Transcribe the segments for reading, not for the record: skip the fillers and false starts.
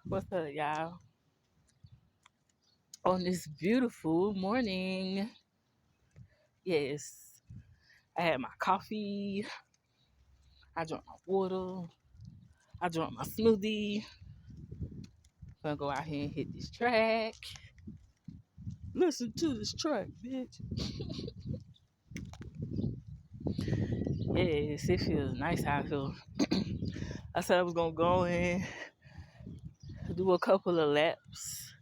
What's up, y'all? On this beautiful morning, yes, I had my coffee, I drank my water, I drank my smoothie. Gonna go out here and hit this track. Listen to this track, bitch. Yes, it feels nice out here. I said I was gonna go in, do a couple of laps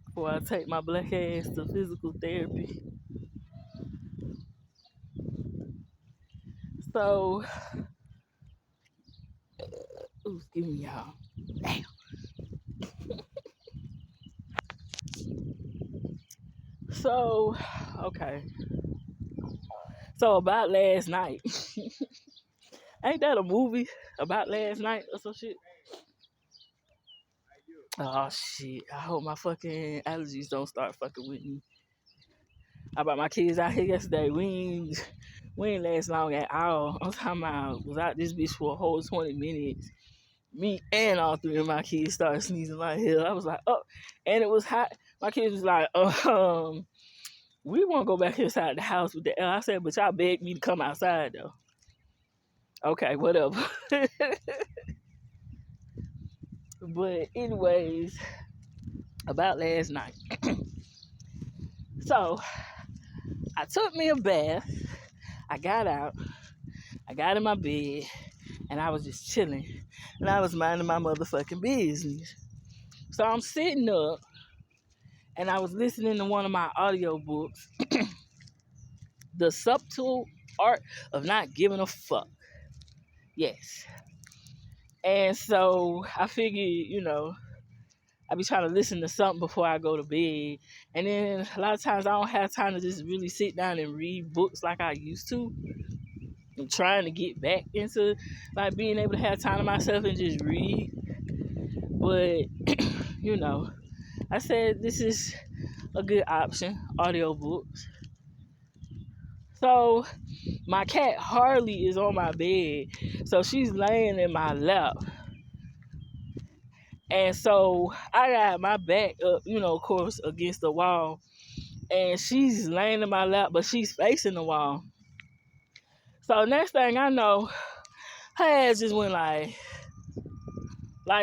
before I take my black ass to physical therapy. So, excuse me, y'all. Damn. So, okay. So about last night. Ain't that a movie about last night or some shit? Oh shit. I hope my fucking allergies don't start fucking with me. I brought my kids out here yesterday. We ain't last long at all. I'm talking about was out this bitch for a whole 20 minutes. Me and all three of my kids started sneezing like hell. I was like, oh, and it was hot. My kids was like, we won't go back inside the house with the L. I said, but y'all begged me to come outside though. Okay, whatever. But anyways, about last night. So I took me a bath. I got out. I got in my bed, and I was just chilling, and I was minding my motherfucking business. So I'm sitting up, and I was listening to one of my audiobooks, The Subtle Art of Not Giving a Fuck. Yes. And so I figured, I be trying to listen to something before I go to bed. And then a lot of times I don't have time to just really sit down and read books like I used to. I'm trying to get back into like being able to have time to myself and just read. But I said this is a good option, audiobooks. So my cat Harley is on my bed. So she's laying in my lap. And so I got my back up, of course, against the wall. And she's laying in my lap, but she's facing the wall. So next thing I know, her ass just went like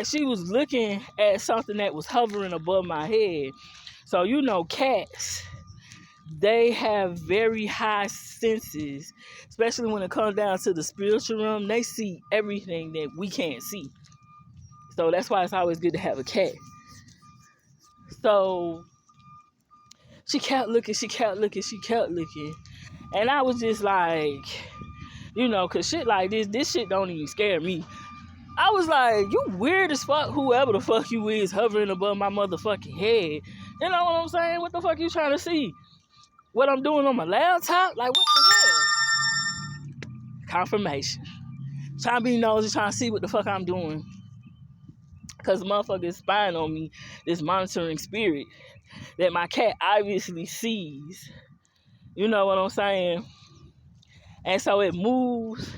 she was looking at something that was hovering above my head. So cats, they have very high senses, especially when it comes down to the spiritual realm. They see everything that we can't see. So that's why it's always good to have a cat. So she kept looking. And I was just like, cause shit like this shit don't even scare me. I was like, you weird as fuck, whoever the fuck you is hovering above my motherfucking head. You know what I'm saying? What the fuck you trying to see? What I'm doing on my laptop? Like, what the hell? Confirmation. Trying to be nosy, trying to see what the fuck I'm doing. Because the motherfucker is spying on me, this monitoring spirit that my cat obviously sees. You know what I'm saying? And so it moves,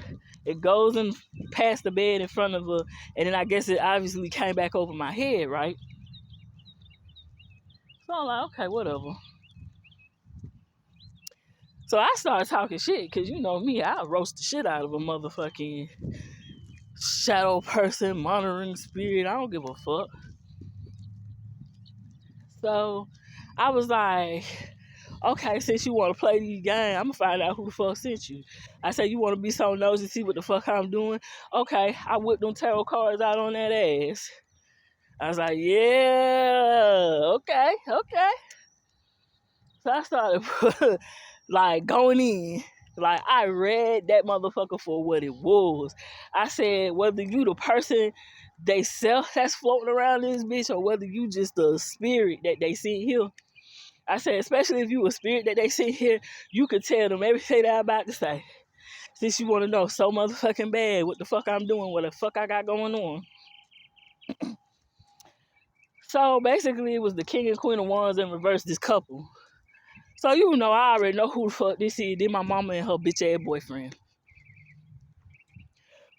it goes in past the bed in front of her, and then I guess it obviously came back over my head, right? So I'm like, okay, whatever. So I started talking shit, because you know me, I roast the shit out of a motherfucking shadow person, monitoring spirit. I don't give a fuck. So I was like, okay, since you want to play these games, I'm going to find out who the fuck sent you. I said, you want to be so nosy, see what the fuck I'm doing? Okay, I whipped them tarot cards out on that ass. I was like, yeah, okay. So I started like going in. Like I read that motherfucker for what it was. I said, whether you the person they self that's floating around this bitch or whether you just the spirit that they see here. I said, especially if you a spirit that they see here, you could tell them everything that I'm about to say. Since you want to know so motherfucking bad what the fuck I'm doing, what the fuck I got going on. So basically, it was the King and Queen of Wands in reverse, this couple. So I already know who the fuck this is. This my mama and her bitch ass boyfriend.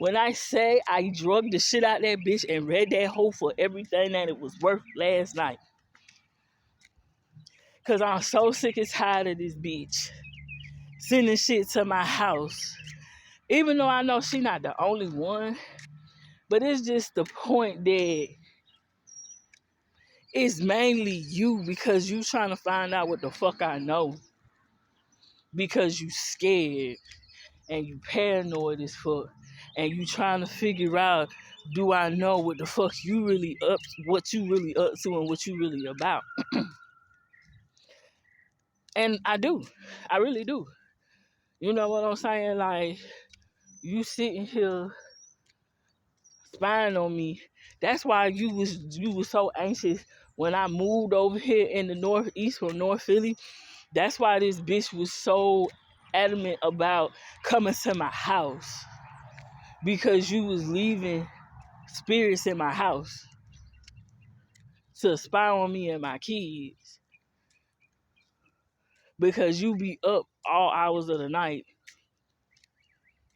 When I say I drugged the shit out that bitch and read that hoe for everything that it was worth last night. Cause I'm so sick and tired of this bitch sending shit to my house. Even though I know she not the only one. But it's just the point that it's mainly you because you trying to find out what the fuck I know. Because you scared and you paranoid as fuck. And you trying to figure out, do I know what the fuck you really up, what you really up to and what you really about. And I do. I really do. You know what I'm saying? Like, you sitting here spying on me. That's why you was so anxious when I moved over here in the northeast from North Philly. That's why this bitch was so adamant about coming to my house. Because you was leaving spirits in my house to spy on me and my kids. Because you be up all hours of the night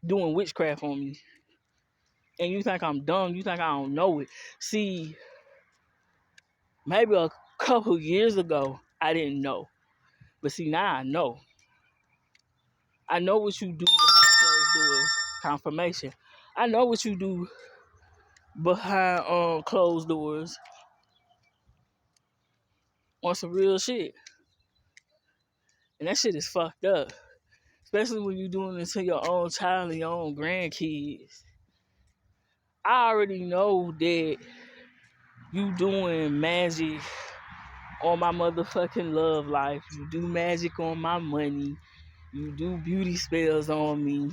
doing witchcraft on me. And you think I'm dumb, you think I don't know it. See, maybe a couple years ago, I didn't know. But see, now I know. I know what you do behind closed doors. Confirmation. I know what you do behind closed doors on some real shit. And that shit is fucked up. Especially when you're doing it to your own child and your own grandkids. I already know that you doing magic on my motherfucking love life. You do magic on my money. You do beauty spells on me.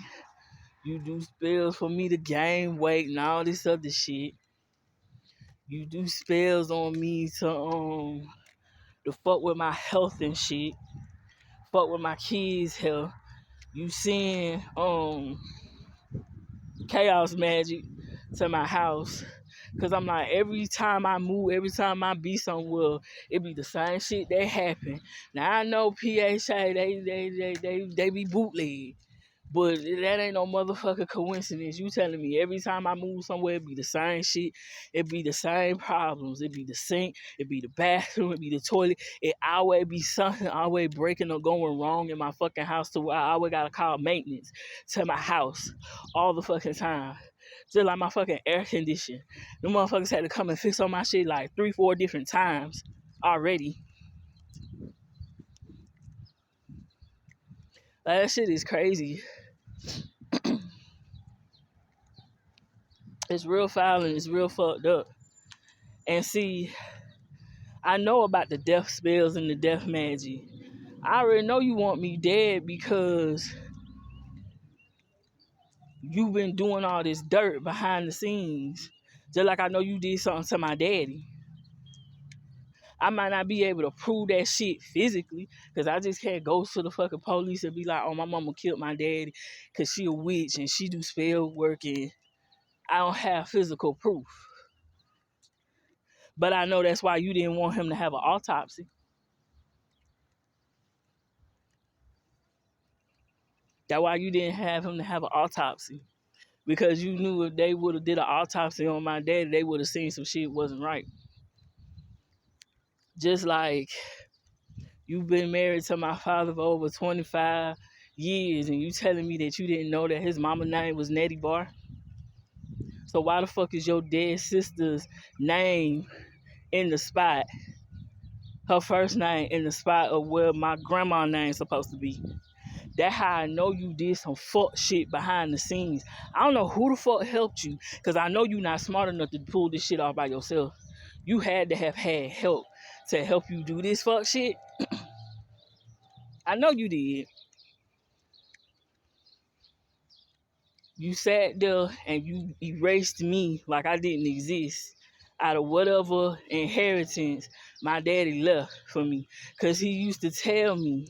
You do spells for me to gain weight and all this other shit. You do spells on me to fuck with my health and shit. Fuck with my kids' health. You send chaos magic to my house. Cause I'm like, every time I move, every time I be somewhere, it be the same shit that happen. Now I know PHA, they be bootleg. But that ain't no motherfucking coincidence. You telling me every time I move somewhere, it be the same shit. It be the same problems. It be the sink. It be the bathroom. It be the toilet. It always be something always breaking or going wrong in my fucking house to where I always gotta call maintenance to my house all the fucking time. Just like my fucking air conditioner. The motherfuckers had to come and fix on my shit like 3-4 different times already. Like, that shit is crazy. It's real foul and it's real fucked up. And see, I know about the death spells and the death magic. I already know you want me dead because you've been doing all this dirt behind the scenes. Just like I know you did something to my daddy. I might not be able to prove that shit physically because I just can't go to the fucking police and be like, oh, my mama killed my daddy because she a witch and she do spell work and I don't have physical proof. But I know that's why you didn't want him to have an autopsy. That's why you didn't have him to have an autopsy. Because you knew if they would have did an autopsy on my daddy, they would have seen some shit wasn't right. Just like you've been married to my father for over 25 years and you telling me that you didn't know that his mama name was Nettie Bar. So why the fuck is your dead sister's name in the spot? Her first name in the spot of where my grandma's name's supposed to be. That's how I know you did some fuck shit behind the scenes. I don't know who the fuck helped you, because I know you're not smart enough to pull this shit off by yourself. You had to have had help to help you do this fuck shit. I know you did. You sat there and you erased me like I didn't exist out of whatever inheritance my daddy left for me. Because he used to tell me,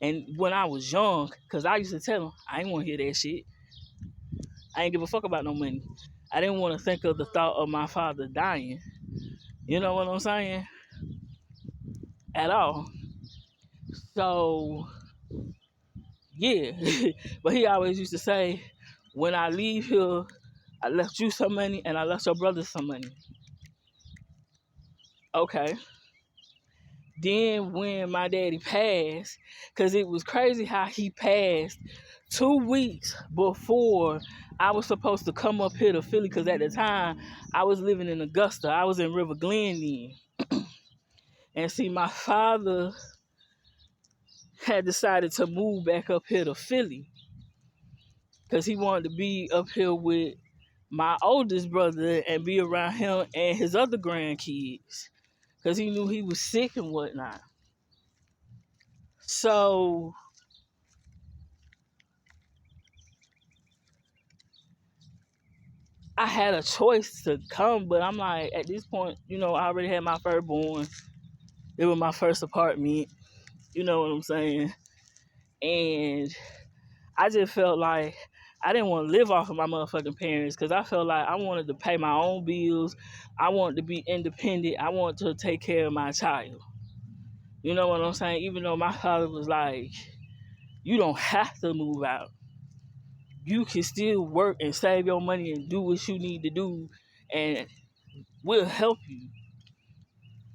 and when I was young, because I used to tell him, I ain't want to hear that shit. I ain't give a fuck about no money. I didn't want to think of the thought of my father dying. You know what I'm saying? At all. So, yeah. But he always used to say, when I leave here, I left you some money and I left your brother some money. Okay. Then when my daddy passed, because it was crazy how he passed 2 weeks before I was supposed to come up here to Philly, because at the time I was living in Augusta. I was in River Glen then. And see, my father had decided to move back up here to Philly because he wanted to be up here with my oldest brother and be around him and his other grandkids because he knew he was sick and whatnot. So I had a choice to come, but I'm like, at this point, I already had my firstborn. It was my first apartment. You know what I'm saying? And I just felt like I didn't want to live off of my motherfucking parents because I felt like I wanted to pay my own bills. I wanted to be independent. I wanted to take care of my child. You know what I'm saying? Even though my father was like, you don't have to move out. You can still work and save your money and do what you need to do, and we'll help you.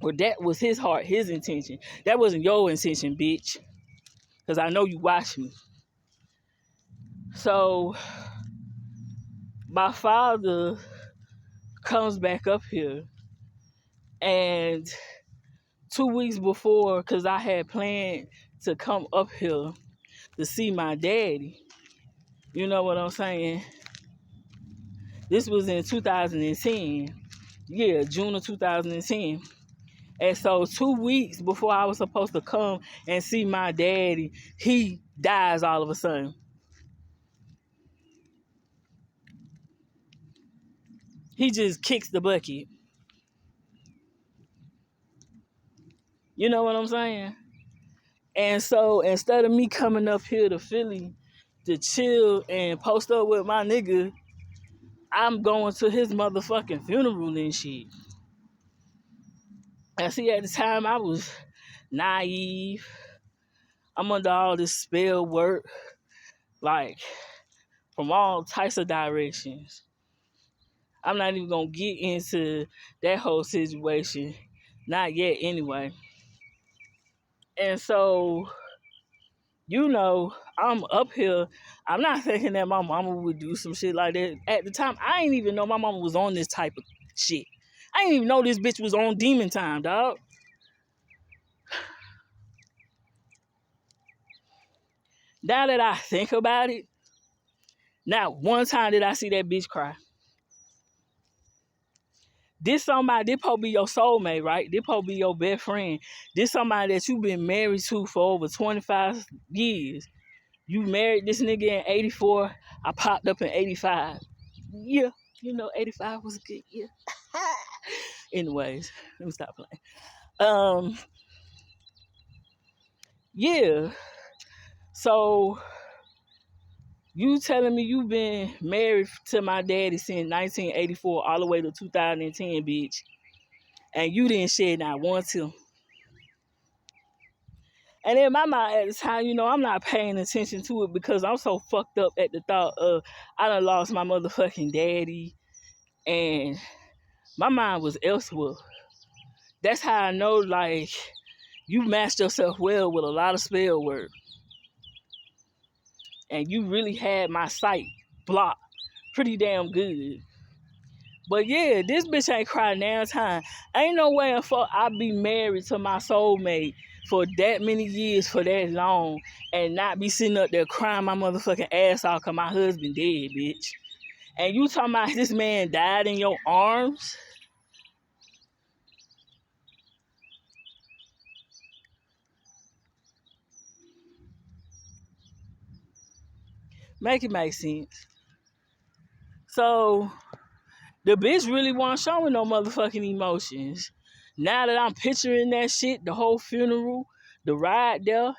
Well, that was his heart, his intention. That wasn't your intention, bitch. Because I know you watch me. So, my father comes back up here, and 2 weeks before, because I had planned to come up here to see my daddy. You know what I'm saying? This was in 2010. Yeah, June of 2010. And so 2 weeks before I was supposed to come and see my daddy, he dies all of a sudden. He just kicks the bucket. You know what I'm saying? And so instead of me coming up here to Philly to chill and post up with my nigga, I'm going to his motherfucking funeral and shit. And see, at the time I was naive. I'm under all this spell work, like from all types of directions. I'm not even gonna get into that whole situation. Not yet anyway. And so, I'm up here. I'm not thinking that my mama would do some shit like that. At the time, I didn't even know my mama was on this type of shit. I didn't even know this bitch was on demon time, dog. Now that I think about it, not one time did I see that bitch cry. This probably be your soulmate, right? This probably be your best friend. This somebody that you've been married to for over 25 years. You married this nigga in 84. I popped up in 85. Yeah, 85 was a good year. Anyways, let me stop playing. Yeah. So you telling me you been married to my daddy since 1984 all the way to 2010, bitch. And you didn't shed not one tear. And in my mind at the time, I'm not paying attention to it because I'm so fucked up at the thought of I done lost my motherfucking daddy. And my mind was elsewhere. That's how I know, like, you matched yourself well with a lot of spell work. And you really had my sight blocked pretty damn good. But yeah, this bitch ain't crying now time. Ain't no way in fuck I be married to my soulmate for that many years, for that long, and not be sitting up there crying my motherfucking ass off because my husband dead, bitch. And you talking about this man died in your arms? Make it make sense. So the bitch really wasn't showing no motherfucking emotions. Now that I'm picturing that shit, the whole funeral, the ride there,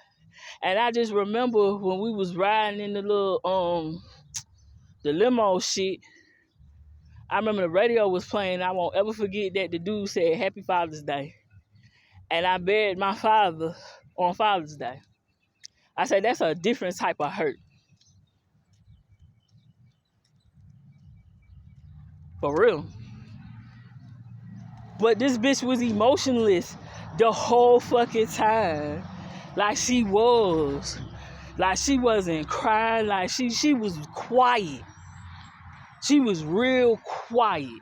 and I just remember when we was riding in the little the limo shit. I remember the radio was playing. I won't ever forget that the dude said Happy Father's Day. And I buried my father on Father's Day. I said that's a different type of hurt. For real. But this bitch was emotionless the whole fucking time. Like she was. Like she wasn't crying. Like she was quiet. She was real quiet.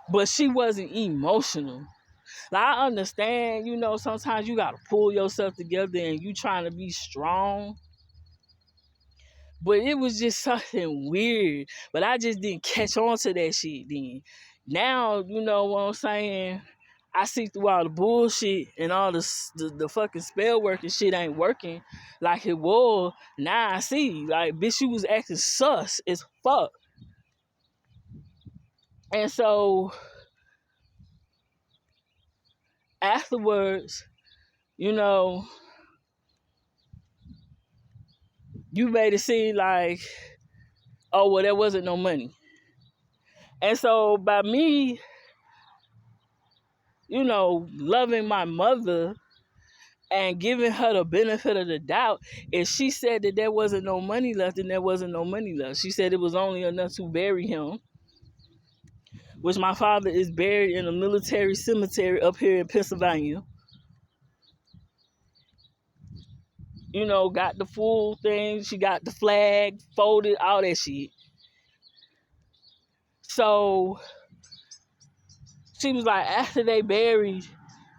But she wasn't emotional. Like I understand, sometimes you gotta pull yourself together and you trying to be strong. But it was just something weird. But I just didn't catch on to that shit then. Now, you know what I'm saying? I see through all the bullshit and all the fucking spell work and shit ain't working like it was. Now I see, like, bitch, you was acting sus as fuck. And so afterwards, you made it seem like, oh, well, there wasn't no money. And so by me, loving my mother and giving her the benefit of the doubt, if she said that there wasn't no money left, then there wasn't no money left. She said it was only enough to bury him, which my father is buried in a military cemetery up here in Pennsylvania. Got the full thing. She got the flag folded, all that shit. So she was like, after they buried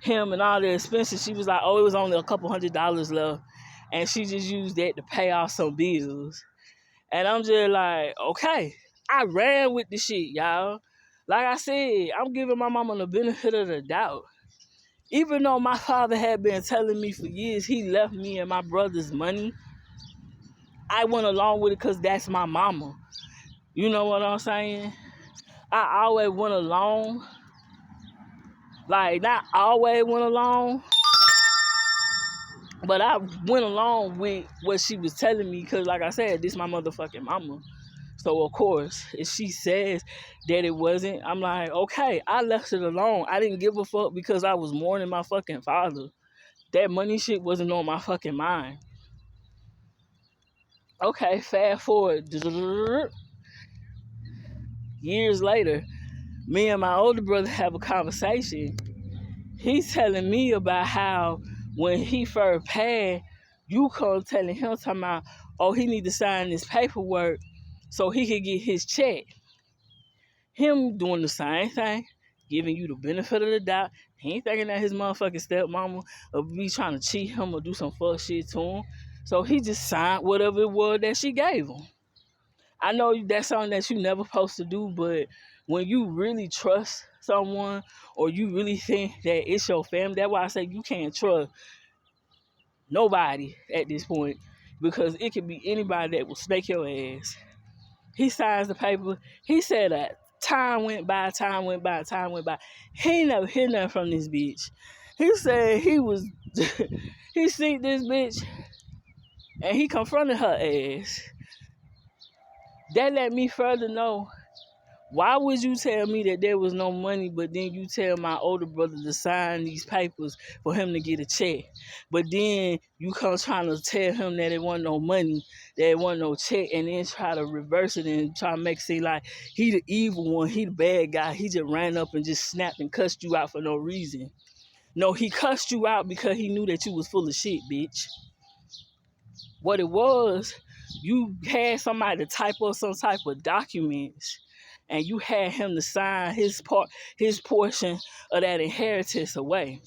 him and all the expenses, she was like, oh, it was only a couple $100 left. And she just used that to pay off some bills. And I'm just like, okay. I ran with the shit, y'all. Like I said, I'm giving my mama the benefit of the doubt. Even though my father had been telling me for years he left me and my brother's money, I went along with it because that's my mama. You know what I'm saying? I always went along. Like, not always went along, but I went along with what she was telling me because, like I said, this my motherfucking mama. So, of course, if she says that it wasn't, I'm like, okay, I left it alone. I didn't give a fuck because I was mourning my fucking father. That money shit wasn't on my fucking mind. Okay, fast forward. Years later, me and my older brother have a conversation. He's telling me about how when he first passed, you come telling him, talking about, oh, he need to sign this paperwork so he could get his check. Him doing the same thing, giving you the benefit of the doubt. He ain't thinking that his motherfucking stepmama will be trying to cheat him or do some fuck shit to him. So he just signed whatever it was that she gave him. I know that's something that you never supposed to do, but when you really trust someone or you really think that it's your family, that's why I say you can't trust nobody at this point because it could be anybody that will snake your ass. He signs the paper. He said that time went by. He ain't never hear nothing from this bitch. He said he seen this bitch and he confronted her ass. That let me further know, why would you tell me that there was no money, but then you tell my older brother to sign these papers for him to get a check? But then you come trying to tell him that it wasn't no money, that it wasn't no check, and then try to reverse it and try to make it seem like he the evil one, he the bad guy. He just ran up and just snapped and cussed you out for no reason. No, he cussed you out because he knew that you was full of shit, bitch. What it was, you had somebody to type up some type of documents and you had him to sign his portion of that inheritance away.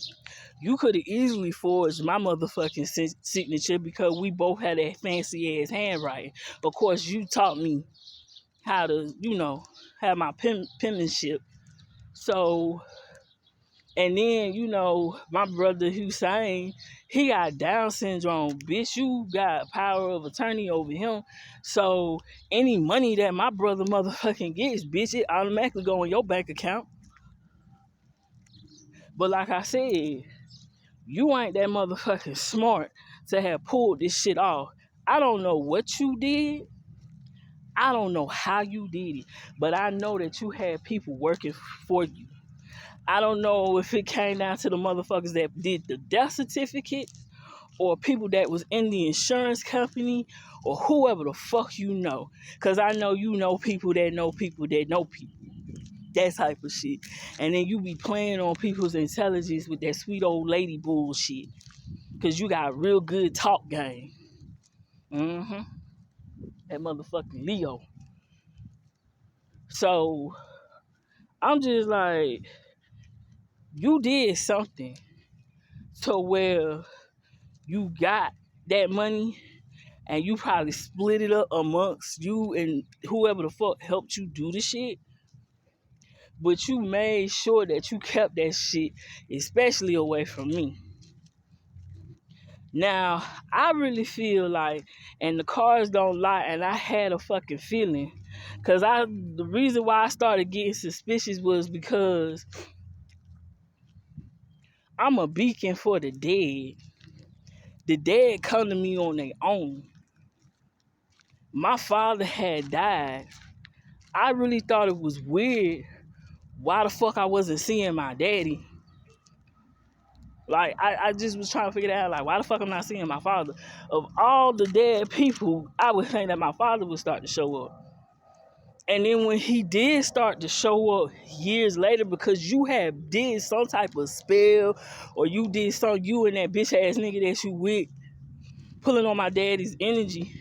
You could have easily forged my motherfucking signature because we both had that fancy ass handwriting. Of course, you taught me how to, have my penmanship. So, and then, my brother Hussein, he got Down syndrome. Bitch, you got power of attorney over him. So any money that my brother motherfucking gets, bitch, it automatically go in your bank account. But like I said, you ain't that motherfucking smart to have pulled this shit off. I don't know what you did. I don't know how you did it. But I know that you had people working for you. I don't know if it came down to the motherfuckers that did the death certificate or people that was in the insurance company or whoever the fuck you know. Because I know you know people that know people that know people. That type of shit. And then you be playing on people's intelligence with that sweet old lady bullshit. Because you got real good talk game. Mm-hmm. That motherfucking Leo. So, I'm just like, you did something to where you got that money and you probably split it up amongst you and whoever the fuck helped you do the shit. But you made sure that you kept that shit, especially away from me. Now, I really feel like, and the cards don't lie, and I had a fucking feeling. The reason why I started getting suspicious was because I'm a beacon for the dead. The dead come to me on their own. My father had died. I really thought it was weird why the fuck I wasn't seeing my daddy. Like, I just was trying to figure that out. Like, why the fuck I'm not seeing my father? Of all the dead people, I would think that my father would start to show up. And then when he did start to show up years later, because you had did some type of spell, or you did some, you and that bitch ass nigga that you with, pulling on my daddy's energy,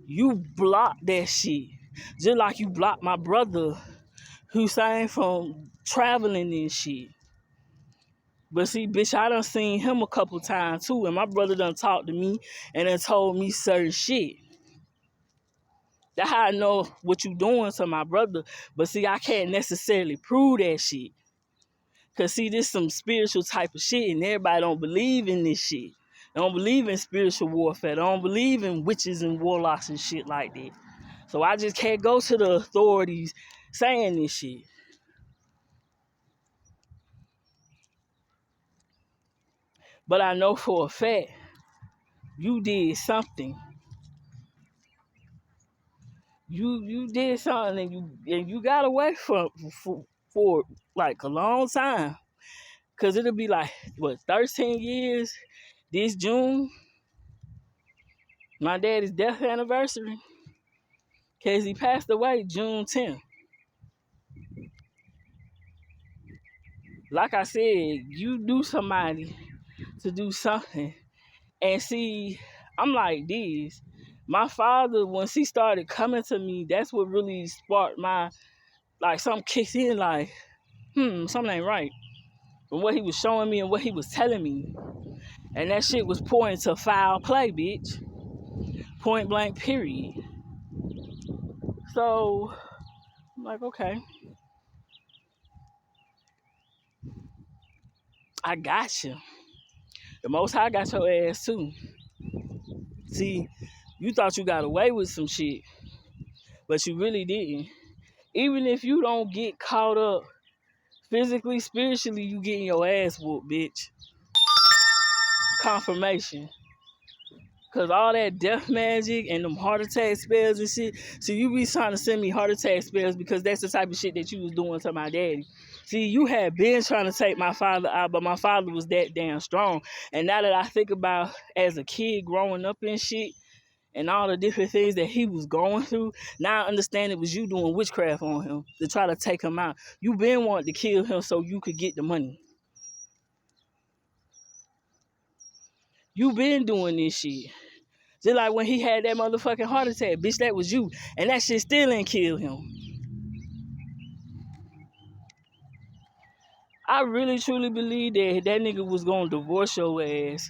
you blocked that shit. Just like you blocked my brother Hussein from traveling and shit. But see, bitch, I done seen him a couple times too, and my brother done talked to me and done told me certain shit. That's how I know what you doing to my brother. But see, I can't necessarily prove that shit. Cause see, this some spiritual type of shit, and everybody don't believe in this shit. They don't believe in spiritual warfare. They don't believe in witches and warlocks and shit like that. So I just can't go to the authorities saying this shit. But I know for a fact you did something. You did something, and you got away for like a long time. Cause it'll be like, what, 13 years this June, my daddy's death anniversary. Cause he passed away June 10th. Like I said, you do somebody to do something. And see, I'm like this. My father, once he started coming to me, that's what really sparked my, like, something kicks in, like, something ain't right. From what he was showing me and what he was telling me. And that shit was pointing to foul play, bitch. Point blank, period. So, I'm like, okay. I got you. The Most High got your ass, too. See, you thought you got away with some shit, but you really didn't. Even if you don't get caught up physically, spiritually, you getting your ass whooped, bitch. Confirmation. Cause all that death magic and them heart attack spells and shit. So you be trying to send me heart attack spells because that's the type of shit that you was doing to my daddy. See, you had been trying to take my father out, but my father was that damn strong. And now that I think about as a kid growing up and shit, and all the different things that he was going through, now I understand it was you doing witchcraft on him to try to take him out. You been wanting to kill him so you could get the money. You been doing this shit. Just like when he had that motherfucking heart attack, bitch, that was you. And that shit still ain't killed him. I really truly believe that nigga was gonna divorce your ass.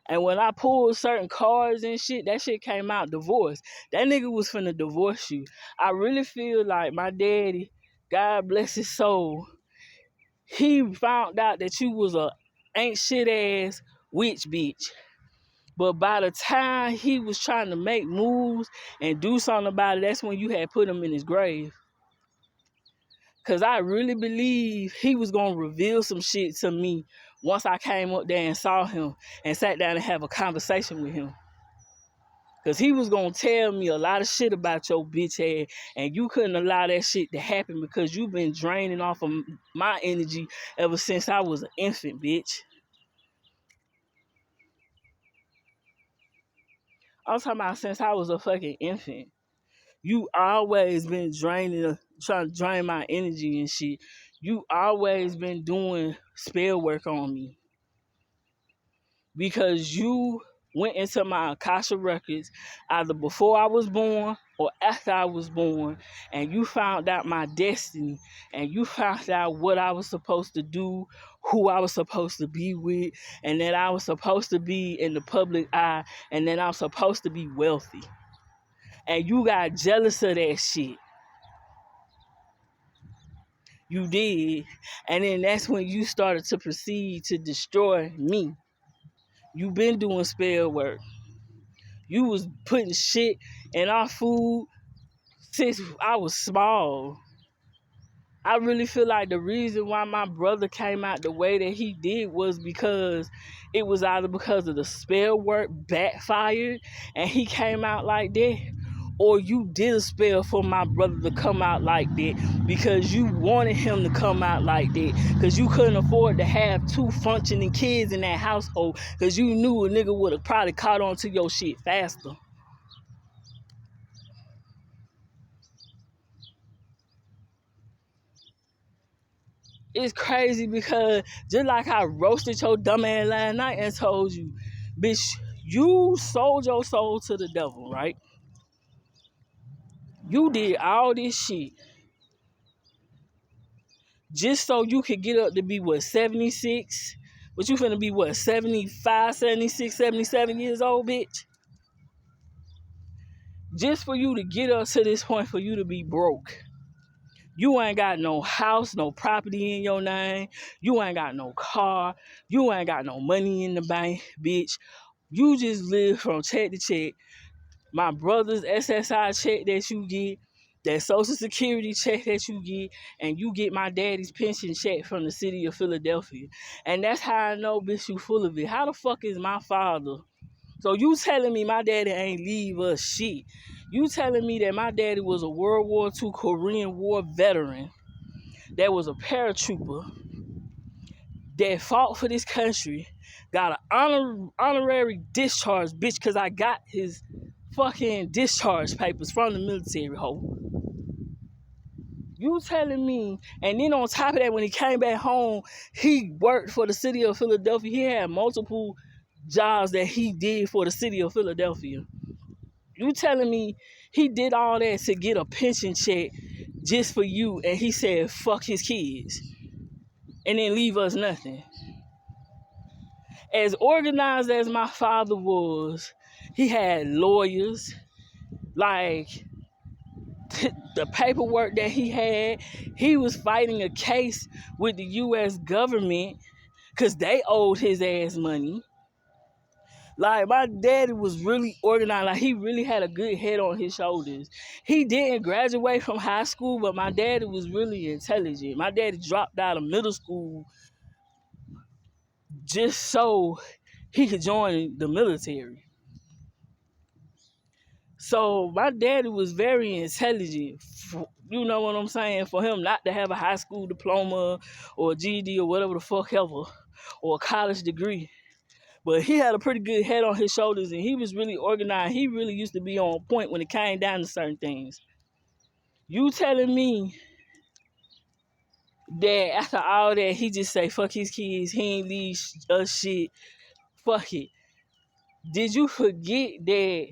And when I pulled certain cards and shit, that shit came out divorce. That nigga was finna divorce you. I really feel like my daddy, God bless his soul, he found out that you was a ain't shit ass witch bitch. But by the time he was trying to make moves and do something about it, that's when you had put him in his grave. Because I really believe he was going to reveal some shit to me once I came up there and saw him and sat down and have a conversation with him. Because he was going to tell me a lot of shit about your bitch head, and you couldn't allow that shit to happen because you've been draining off of my energy ever since I was an infant, bitch. I'm talking about since I was a fucking infant. You always been trying to drain my energy and shit. You always been doing spell work on me because you went into my Akasha records either before I was born or after I was born, and you found out my destiny, and you found out what I was supposed to do, who I was supposed to be with, and that I was supposed to be in the public eye, and that I'm supposed to be wealthy. And you got jealous of that shit. You did. And then that's when you started to proceed to destroy me. You been doing spell work. You was putting shit in our food since I was small. I really feel like the reason why my brother came out the way that he did was because it was either because of the spell work backfired and he came out like that, or you did a spell for my brother to come out like that because you wanted him to come out like that because you couldn't afford to have 2 functioning kids in that household because you knew a nigga would have probably caught on to your shit faster. It's crazy because just like I roasted your dumb ass last night and told you, bitch, you sold your soul to the devil, right? You did all this shit just so you could get up to be what, 76? But you finna be what, 75, 76, 77 years old, bitch? Just for you to get up to this point for you to be broke. You ain't got no house, no property in your name. You ain't got no car. You ain't got no money in the bank, bitch. You just live from check to check. My brother's SSI check that you get, that Social Security check that you get, and you get my daddy's pension check from the city of Philadelphia. And that's how I know, bitch, you full of it. How the fuck is my father? So you telling me my daddy ain't leave us shit. You telling me that my daddy was a World War II Korean War veteran that was a paratrooper that fought for this country, got an honorary discharge, bitch, because I got his fucking discharge papers from the military, hoe. You telling me, and then on top of that, when he came back home, he worked for the city of Philadelphia. He had multiple jobs that he did for the city of Philadelphia. You telling me he did all that to get a pension check just for you, and he said, fuck his kids, and then leave us nothing. As organized as my father was, he had lawyers. Like, the paperwork that he was fighting a case with the U.S. government because they owed his ass money. Like, my daddy was really organized. Like, he really had a good head on his shoulders. He didn't graduate from high school, but my daddy was really intelligent. My daddy dropped out of middle school just so he could join the military. So my daddy was very intelligent. You know what I'm saying? For him not to have a high school diploma or a GED or whatever the fuck ever, or a college degree. But he had a pretty good head on his shoulders and he was really organized. He really used to be on point when it came down to certain things. You telling me that after all that, he just say, fuck his kids, he ain't leave us shit, fuck it. Did you forget that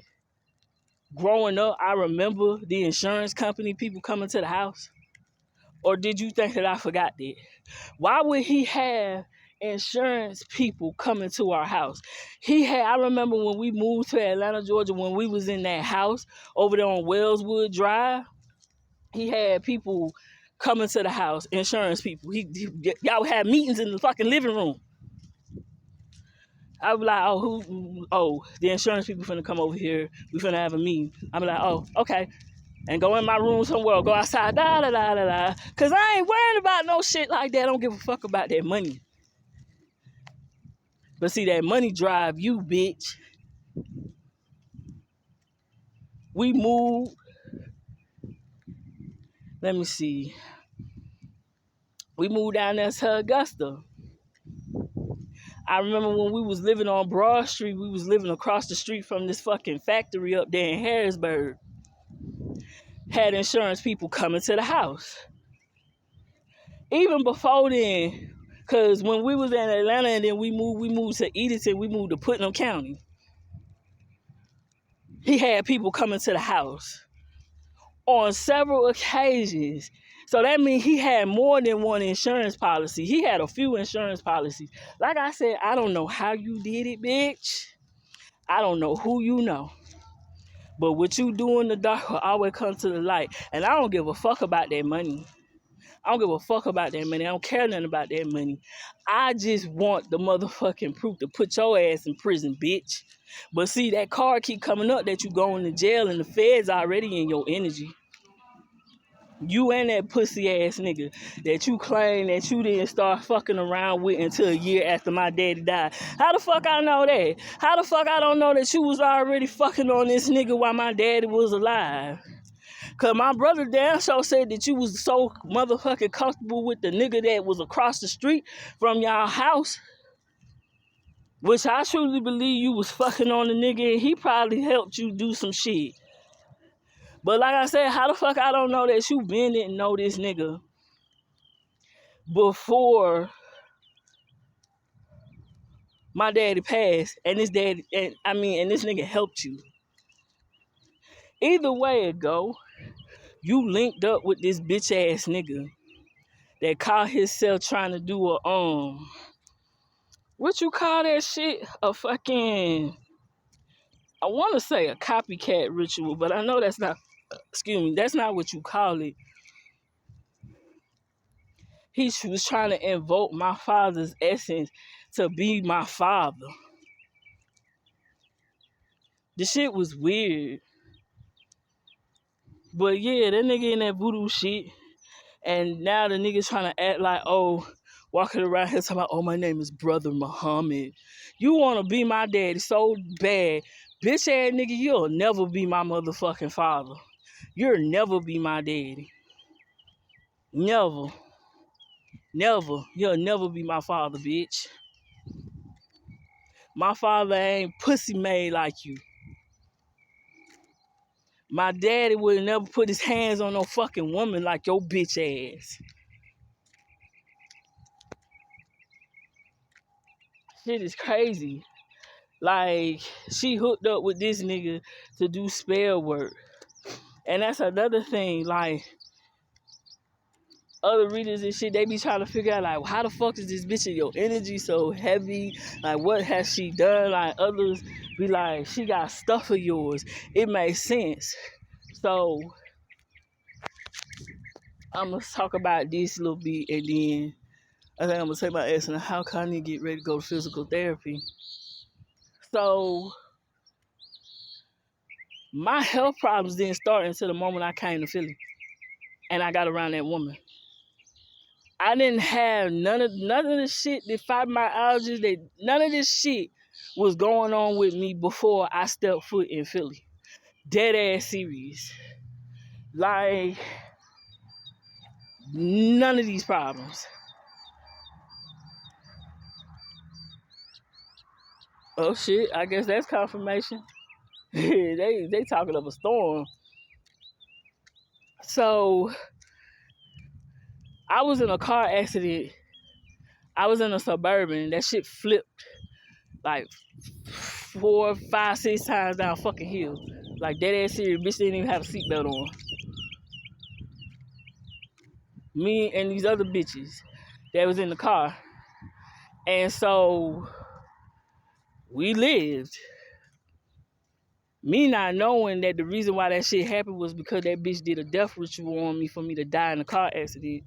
growing up, I remember the insurance company people coming to the house? Or did you think that I forgot that? Why would he have insurance people coming to our house? I remember when we moved to Atlanta, Georgia, when we was in that house over there on Wellswood Drive, he had people coming to the house, insurance people. Y'all had meetings in the fucking living room. I was like, the insurance people finna come over here. We finna have a meeting. I be like, oh, okay. And go in my room somewhere, or go outside, da da da da da. Cause I ain't worried about no shit like that. I don't give a fuck about that money. But see, that money drive you, bitch. We moved. Let me see. We moved down there to Augusta. I remember when we was living on Broad Street, we was living across the street from this fucking factory up there in Harrisburg. Had insurance people coming to the house. Even before then, cause when we was in Atlanta and then we moved to Edenton, we moved to Putnam County. He had people coming to the house on several occasions. So that means he had more than one insurance policy. He had a few insurance policies. Like I said, I don't know how you did it, bitch. I don't know who you know. But what you do in the dark will always come to the light. And I don't give a fuck about that money. I don't give a fuck about that money. I don't care nothing about that money. I just want the motherfucking proof to put your ass in prison, bitch. But see, that card keep coming up that you going to jail and the feds already in your energy. You and that pussy ass nigga that you claim that you didn't start fucking around with until a year after my daddy died. How the fuck I know that? How the fuck I don't know that you was already fucking on this nigga while my daddy was alive? Cause my brother damn sure said that you was so motherfucking comfortable with the nigga that was across the street from y'all house. Which I truly believe you was fucking on the nigga and he probably helped you do some shit. But like I said, how the fuck I don't know that you been didn't know this nigga before my daddy passed and this daddy and this nigga helped you. Either way it go, you linked up with this bitch ass nigga that called himself trying to do a what you call that shit? A fucking, I want to say a copycat ritual, but I know that's not, that's not what you call it. He was trying to invoke my father's essence to be my father. The shit was weird. But yeah, that nigga in that voodoo shit. And now the nigga's trying to act like, oh, walking around here talking about, oh, my name is Brother Muhammad. You want to be my daddy so bad. Bitch ass nigga, you'll never be my motherfucking father. You'll never be my daddy. Never. Never. You'll never be my father, bitch. My father ain't pussy made like you. My daddy would never put his hands on no fucking woman like your bitch ass. Shit is crazy. Like, she hooked up with this nigga to do spell work. And that's another thing, like, other readers and shit, they be trying to figure out, like, how the fuck is this bitch in your energy so heavy? Like, what has she done? Like, others be like, she got stuff of yours. It makes sense. So, I'm going to talk about this a little bit, and then I think I'm going to take my ass in the house because I need to get ready to go to physical therapy. So, my health problems didn't start until the moment I came to Philly and I got around that woman. I didn't have none of the shit, the fibromyalgia, none of this shit was going on with me before I stepped foot in Philly. Dead ass serious. Like, none of these problems. Oh shit, I guess that's confirmation. they talking of a storm. So, I was in a car accident. I was in a Suburban. That shit flipped like 4, 5, 6 times down fucking hill. Like, dead ass serious. Bitch didn't even have a seatbelt on. Me and these other bitches that was in the car. And so, we lived. Me not knowing that the reason why that shit happened was because that bitch did a death ritual on me for me to die in a car accident.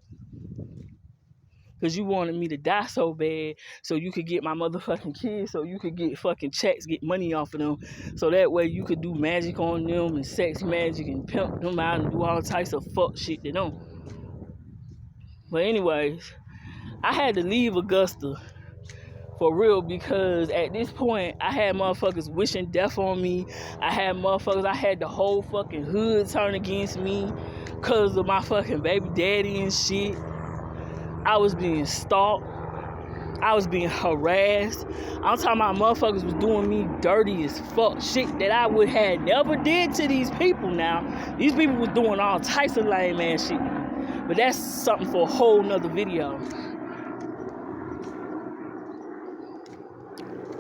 Because you wanted me to die so bad so you could get my motherfucking kids, so you could get fucking checks, get money off of them, so that way you could do magic on them and sex magic and pimp them out and do all types of fuck shit they don't. But anyways, I had to leave Augusta for real, because at this point, I had motherfuckers wishing death on me. I had the whole fucking hood turn against me because of my fucking baby daddy and shit. I was being stalked. I was being harassed. I'm talking about motherfuckers was doing me dirty as fuck. Shit that I would have never did to these people now. These people was doing all types of lame ass shit. But that's something for a whole nother video.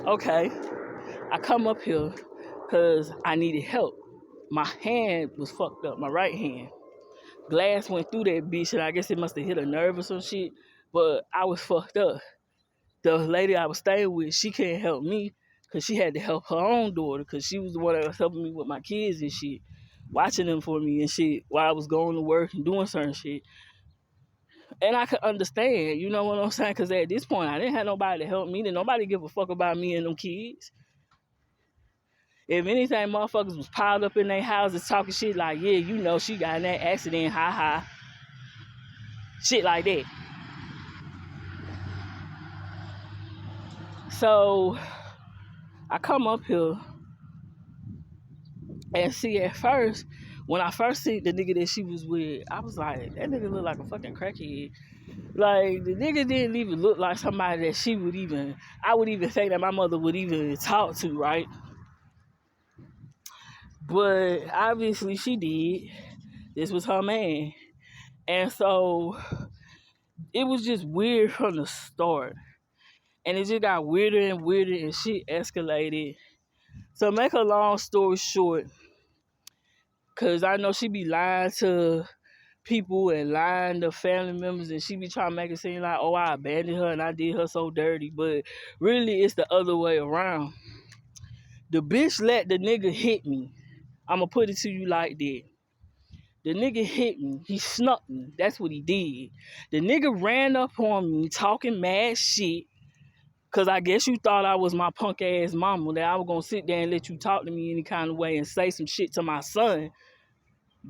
Okay, I come up here because I needed help. My hand was fucked up, my right hand. Glass went through that bitch and I guess it must have hit a nerve or some shit. But I was fucked up. The lady I was staying with, she couldn't help me because she had to help her own daughter because she was the one that was helping me with my kids and shit, watching them for me and shit while I was going to work and doing certain shit. And I could understand, you know what I'm saying? Because at this point, I didn't have nobody to help me. Didn't nobody give a fuck about me and them kids. If anything, motherfuckers was piled up in their houses talking shit like, yeah, you know, she got in that accident, ha ha. Shit like that. So I come up here and see at first, when I first seen the nigga that she was with, I was like, that nigga look like a fucking crackhead. Like, the nigga didn't even look like somebody that she would even, I would even think that my mother would even talk to, right? But obviously she did. This was her man. And so it was just weird from the start. And it just got weirder and weirder and shit escalated. So make a long story short, because I know she be lying to people and lying to family members and she be trying to make it seem like, oh, I abandoned her and I did her so dirty. But really, it's the other way around. The bitch let the nigga hit me. I'm going to put it to you like that. The nigga hit me. He snuck me. That's what he did. The nigga ran up on me talking mad shit. Because I guess you thought I was my punk ass mama, that I was going to sit there and let you talk to me any kind of way and say some shit to my son.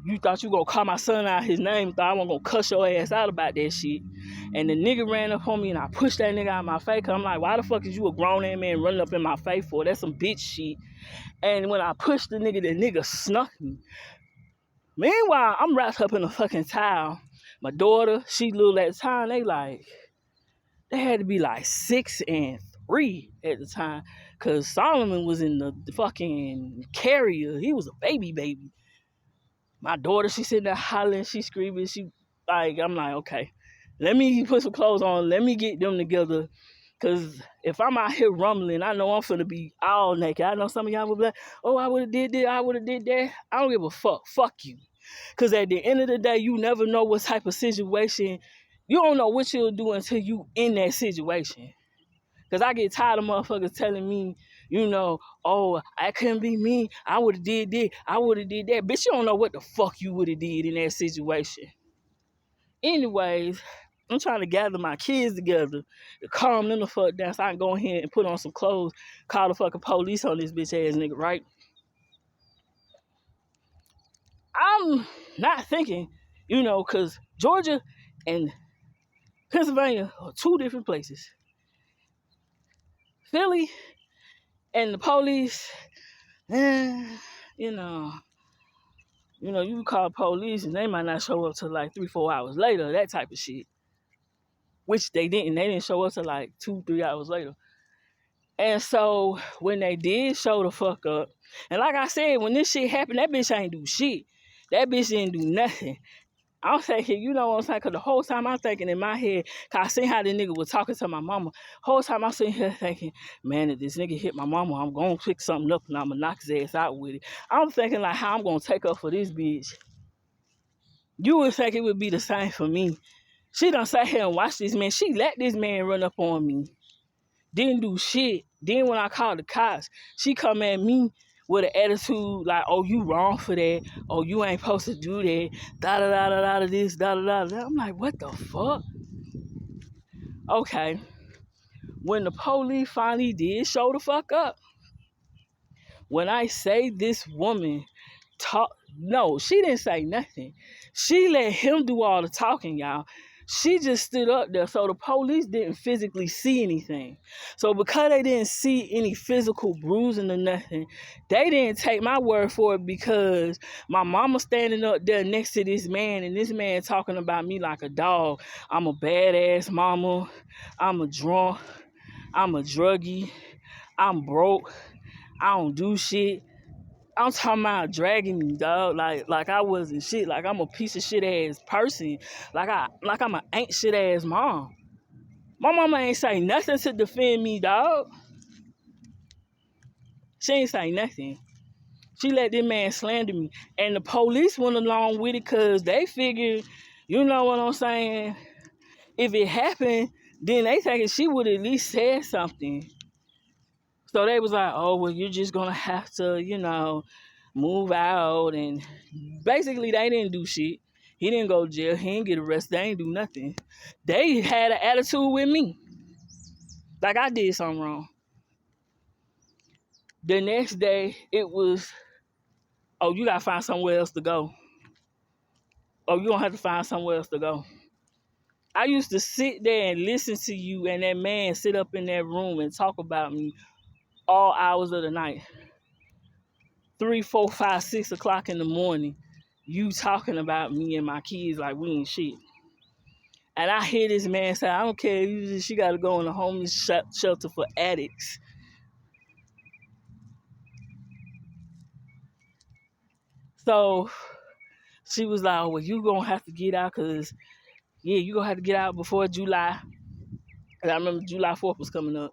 You thought you gonna call my son out his name, thought I wasn't gonna cuss your ass out about that shit. And the nigga ran up on me and I pushed that nigga out of my face. Cause I'm like, why the fuck is you a grown ass man running up in my face for? That's some bitch shit. And when I pushed the nigga snuck me. Meanwhile, I'm wrapped up in a fucking towel. My daughter, she little at the time, they had to be like 6 and 3 at the time. Cause Solomon was in the fucking carrier. He was a baby. My daughter, she sitting there hollering, she screaming, I'm like, okay, let me put some clothes on, let me get them together, because if I'm out here rumbling, I know I'm finna be all naked. I know some of y'all will be like, oh, I would've did this, I would've did that. I don't give a fuck you. Because at the end of the day, you never know what type of situation, you don't know what you'll do until you in that situation. Because I get tired of motherfuckers telling me, you know, oh, I couldn't be me. I would have did this. I would have did that. Bitch, you don't know what the fuck you would have did in that situation. Anyways, I'm trying to gather my kids together to calm them the fuck down so I can go ahead and put on some clothes, call the fucking police on this bitch ass nigga, right? I'm not thinking, you know, because Georgia and Pennsylvania are two different places. Philly and the police, you know, you call police and they might not show up till like 3-4 hours later, that type of shit. Which they didn't. They didn't show up till like 2-3 hours later. And so when they did show the fuck up, and like I said, when this shit happened, that bitch ain't do shit. That bitch didn't do nothing. I'm thinking, you know what I'm saying? Because the whole time I'm thinking in my head, because I seen how the nigga was talking to my mama. Whole time I'm sitting here thinking, man, if this nigga hit my mama, I'm going to pick something up and I'm going to knock his ass out with it. I'm thinking like how I'm going to take up for this bitch. You would think it would be the same for me. She done sat here and watched this man. She let this man run up on me. Didn't do shit. Then when I called the cops, she come at me with an attitude like, oh, you wrong for that. Oh, you ain't supposed to do that. Da-da-da-da-da, this, da-da-da-da. I'm like, what the fuck? Okay. When the police finally did show the fuck up, when I say this woman talk, no, she didn't say nothing. She let him do all the talking, y'all. She just stood up there, so the police didn't physically see anything. So because they didn't see any physical bruising or nothing, they didn't take my word for it, because my mama standing up there next to this man, and this man talking about me like a dog. I'm a badass mama. I'm a drunk. I'm a druggie. I'm broke. I don't do shit. I'm talking about dragging me, dog. Like I wasn't shit. Like I'm a piece of shit ass person. Like I'm an ain't shit ass mom. My mama ain't say nothing to defend me, dog. She ain't say nothing. She let this man slander me. And the police went along with it because they figured, you know what I'm saying? If it happened, then they thinking she would at least say something. So they was like, oh, well, you're just going to have to, move out. And basically, they didn't do shit. He didn't go to jail. He didn't get arrested. They didn't do nothing. They had an attitude with me. Like I did something wrong. The next day, it was, oh, you got to find somewhere else to go. Oh, you going to have to find somewhere else to go. I used to sit there and listen to you and that man sit up in that room and talk about me all hours of the night. 3, 4, 5, 6 o'clock in the morning, you talking about me and my kids like we ain't shit. And I hear this man say, I don't care, she got to go in a homeless shelter for addicts. So she was like, oh, well, you going to have to get out because, yeah, you going to have to get out before July. And I remember July 4th was coming up.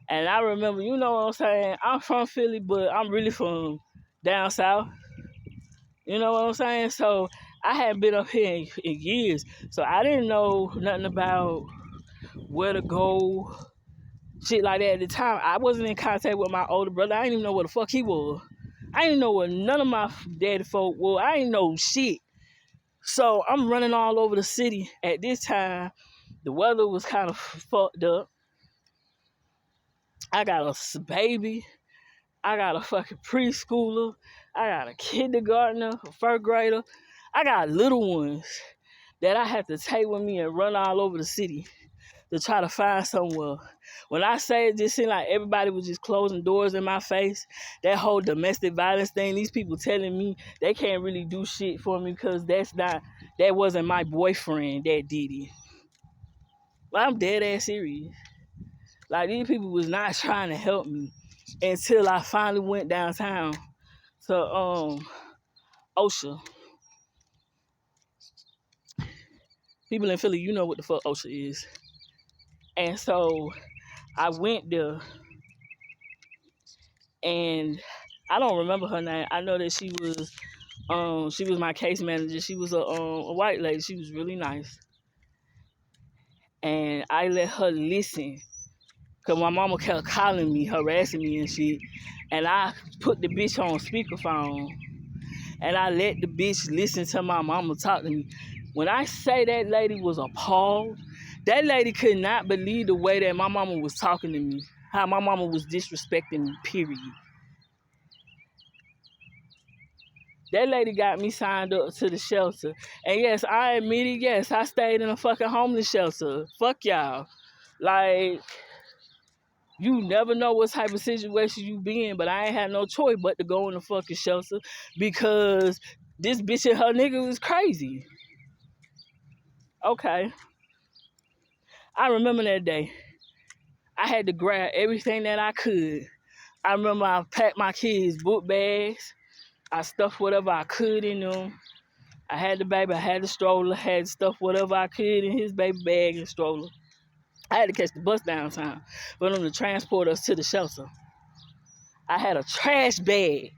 And I remember, you know what I'm saying? I'm from Philly, but I'm really from down south. You know what I'm saying? So I hadn't been up here in years. So I didn't know nothing about where to go, shit like that at the time. I wasn't in contact with my older brother. I didn't even know where the fuck he was. I didn't know where none of my daddy folk were. I didn't know shit. So I'm running all over the city. At this time, the weather was kind of fucked up. I got a baby. I got a fucking preschooler. I got a kindergartner, a first grader. I got little ones that I have to take with me and run all over the city to try to find somewhere. When I say it just seemed like everybody was just closing doors in my face, that whole domestic violence thing, these people telling me they can't really do shit for me because that wasn't my boyfriend that did it. Well, I'm dead ass serious. Like, these people was not trying to help me until I finally went downtown to OSHA. People in Philly, you know what the fuck OSHA is. And so I went there, and I don't remember her name. I know that she was my case manager. She was a white lady. She was really nice. And I let her listen, because my mama kept calling me, harassing me and shit. And I put the bitch on speakerphone, and I let the bitch listen to my mama talk to me. When I say that lady was appalled, that lady could not believe the way that my mama was talking to me, how my mama was disrespecting me, period. That lady got me signed up to the shelter. And yes, I admit it, yes, I stayed in a fucking homeless shelter. Fuck y'all. Like, you never know what type of situation you be in, but I ain't had no choice but to go in the fucking shelter because this bitch and her nigga was crazy. Okay. I remember that day. I had to grab everything that I could. I remember I packed my kids' book bags. I stuffed whatever I could in them. I had the baby, I had the stroller, had stuff whatever I could in his baby bag and stroller. I had to catch the bus downtown for them to transport us to the shelter. I had a trash bag.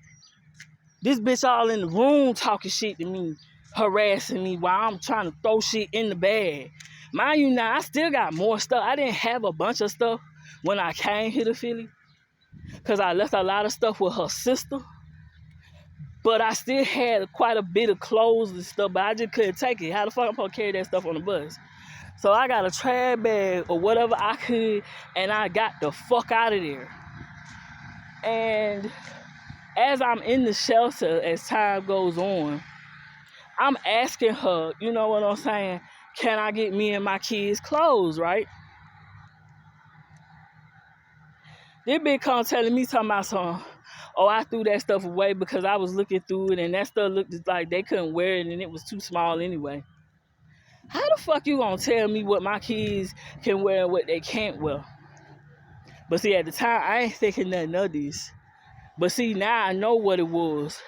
This bitch all in the room talking shit to me, harassing me while I'm trying to throw shit in the bag. Mind you now, I still got more stuff. I didn't have a bunch of stuff when I came here to Philly because I left a lot of stuff with her sister. But I still had quite a bit of clothes and stuff, but I just couldn't take it. How the fuck I'm supposed to carry that stuff on the bus? So I got a trash bag or whatever I could, and I got the fuck out of there. And as I'm in the shelter, as time goes on, I'm asking her, you know what I'm saying? Can I get me and my kids clothes, right? This bitch come telling me talking about something. Oh, I threw that stuff away because I was looking through it and that stuff looked like they couldn't wear it and it was too small anyway. How the fuck you gonna tell me what my kids can wear and what they can't wear? But see, at the time, I ain't thinking nothing of this. But see, now I know what it was.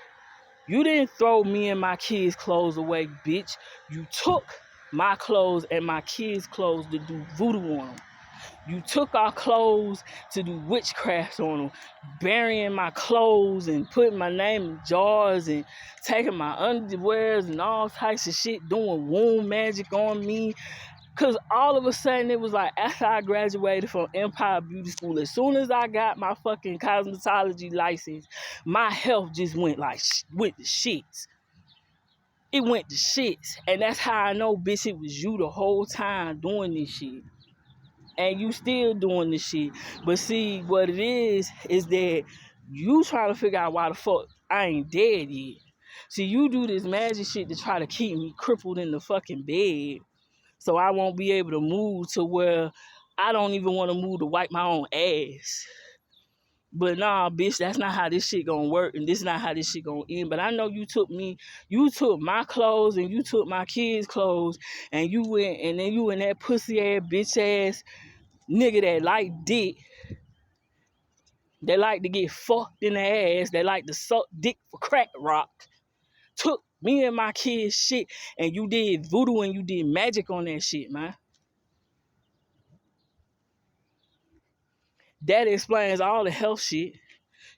You didn't throw me and my kids' clothes away, bitch. You took my clothes and my kids' clothes to do voodoo on them. You took our clothes to do witchcraft on them, burying my clothes and putting my name in jars and taking my underwears and all types of shit, doing womb magic on me. Because all of a sudden, it was like after I graduated from Empire Beauty School, as soon as I got my fucking cosmetology license, my health just went went to shits. It went to shits. And that's how I know, bitch, it was you the whole time doing this shit. And you still doing this shit. But see, what it is that you trying to figure out why the fuck I ain't dead yet. See, you do this magic shit to try to keep me crippled in the fucking bed. So I won't be able to move to where I don't even want to move to wipe my own ass. But nah, bitch, that's not how this shit gonna work, and this is not how this shit gonna end. But I know you took my clothes, and you took my kids' clothes, and you went, and then you and that pussy ass, bitch ass nigga that like dick, that like to get fucked in the ass, that like to suck dick for crack rock, took me and my kids' shit, and you did voodoo and you did magic on that shit, man. That explains all the health shit.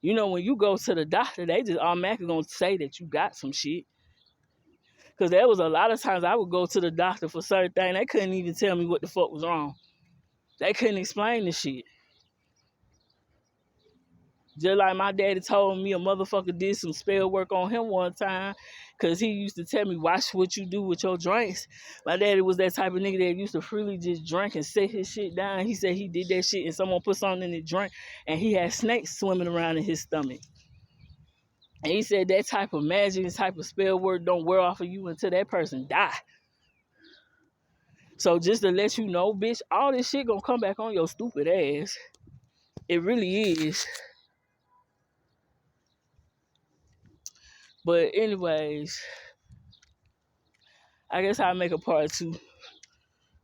You know, when you go to the doctor, they just automatically gonna say that you got some shit. Because there was a lot of times I would go to the doctor for certain things. They couldn't even tell me what the fuck was wrong. They couldn't explain the shit. Just like my daddy told me a motherfucker did some spell work on him one time, because he used to tell me, watch what you do with your drinks. My daddy was that type of nigga that used to freely just drink and set his shit down. He said he did that shit and someone put something in the drink and he had snakes swimming around in his stomach. And he said that type of magic, this type of spell work don't wear off of you until that person die. So just to let you know, bitch, all this shit gonna come back on your stupid ass. It really is. But anyways, I guess I'll make a part 2.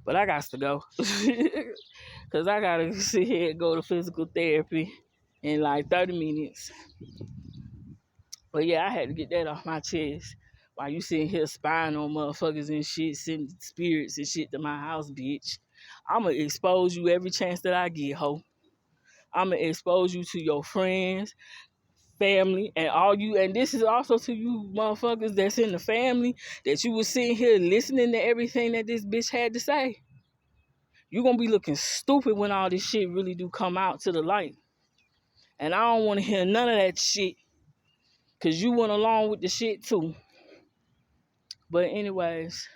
But I got to go. Because I got to sit here and go to physical therapy in like 30 minutes. But yeah, I had to get that off my chest. While you sitting here spying on motherfuckers and shit, sending spirits and shit to my house, bitch. I'ma expose you every chance that I get, ho. I'ma expose you to your friends, family, and all you. And this is also to you motherfuckers that's in the family that you was sitting here listening to everything that this bitch had to say. You gonna be looking stupid when all this shit really do come out to the light. And I don't want to hear none of that shit, because you went along with the shit too. But anyways,